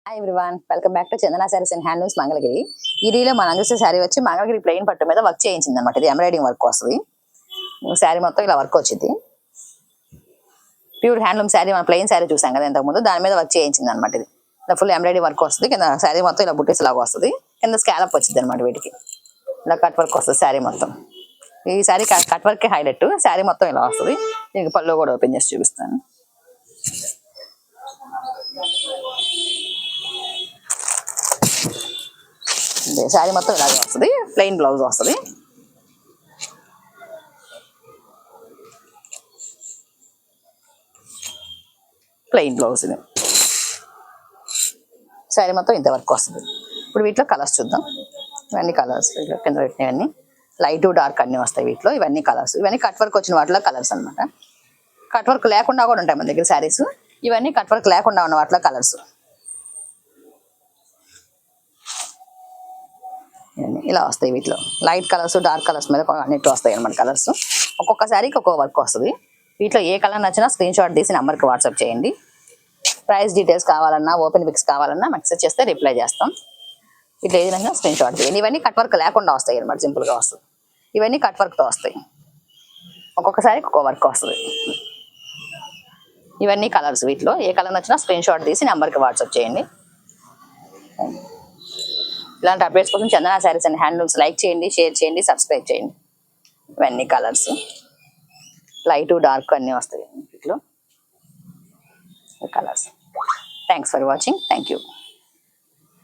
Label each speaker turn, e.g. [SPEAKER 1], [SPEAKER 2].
[SPEAKER 1] Hi everyone, welcome back to Chandana saris and handlooms Mangalagiri. ఈ రీలో మనం చూసే శారీ వచ్చి మంగళగిరి ప్లెయిన్ పట్టు మీద వర్క్ చేయించింది అనమాట. ఇది ఎంబ్రాయిడింగ్ వర్క్ వస్తుంది. శారీ మొత్తం ఇలా వర్క్ వచ్చింది. ప్యూర్ హ్యాండ్లూమ్ శారీ, మనం ప్లెయిన్ శారీ చూసాం కదా ఇంతకుముందు, దాని మీద వర్క్ చేయించింది అనమాట. ఇది ఇలా ఫుల్ ఎంబ్రాయిడింగ్ వర్క్ వస్తుంది. కింద శారీ మొత్తం ఇలా బుట్టేస్ లాగా వస్తుంది. కింద స్కాలప్ వచ్చింది అనమాట. వీటికి ఇలా కట్ వర్క్ వస్తుంది శారీ మొత్తం. ఈ sari cut work highlight. Sari మొత్తం ఇలా వస్తుంది. దీనికి పళ్ళు కూడా ఓపెన్ చేసి చూపిస్తాను. శారీ మొత్తం ఇలాగే వస్తుంది. ప్లెయిన్ బ్లౌజ్ వస్తుంది. ప్లెయిన్ బ్లౌజ్ ఇది. శారీ మొత్తం ఇంత వర్క్ వస్తుంది. ఇప్పుడు వీటిలో కలర్స్ చూద్దాం. ఇవన్నీ కలర్స్ కింద పెట్టినవన్నీ లైట్ డార్క్ అన్నీ వస్తాయి వీటిలో. ఇవన్నీ కలర్స్. ఇవన్నీ కట్ వర్క్ వచ్చిన వాటిలో కలర్స్ అనమాట. కట్ వర్క్ లేకుండా కూడా ఉంటాయి మన దగ్గర శారీస్. ఇవన్నీ కట్ వర్క్ లేకుండా ఉన్న వాటిలో కలర్స్. ఇలా వస్తాయి వీటిలో. లైట్ కలర్స్, డార్క్ కలర్స్ మీద అన్నిటి వస్తాయి అనమాట కలర్స్. ఒక్కొక్క శారీకి ఒక్కొక్క వర్క్ వస్తుంది. వీటిలో ఏ కలర్ నచ్చినా స్క్రీన్ షాట్ తీసి నెంబర్కి వాట్సాప్ చేయండి. ప్రైస్ డీటెయిల్స్ కావాలన్నా, ఓపెన్ పిక్స్ కావాలన్నా మెసేజ్ చేస్తే రిప్లై చేస్తాం. ఇట్లా ఏ విధంగా స్క్రీన్ షాట్ చేయండి. ఇవన్నీ కట్ వర్క్ లేకుండా వస్తాయి అనమాట, సింపుల్గా వస్తుంది. ఇవన్నీ కట్ వర్క్తో వస్తాయి. ఒక్కొక్కసారి ఒక్కొక్క వర్క్ వస్తుంది. ఇవన్నీ కలర్స్. వీటిలో ఏ కలర్ నచ్చినా స్క్రీన్ షాట్ తీసి నెంబర్కి వాట్సాప్ చేయండి. ఇలాంటి అప్డేట్స్ కోసం చందన సారీస్ అండ్ హ్యాండ్లూమ్స్ లైక్ చేయండి, షేర్ చేయండి, సబ్స్క్రైబ్ చేయండి. ఇవన్నీ కలర్స్. లైట్ డార్క్ అన్నీ వస్తాయి వీటిలో colours. Thanks for watching. Thank you.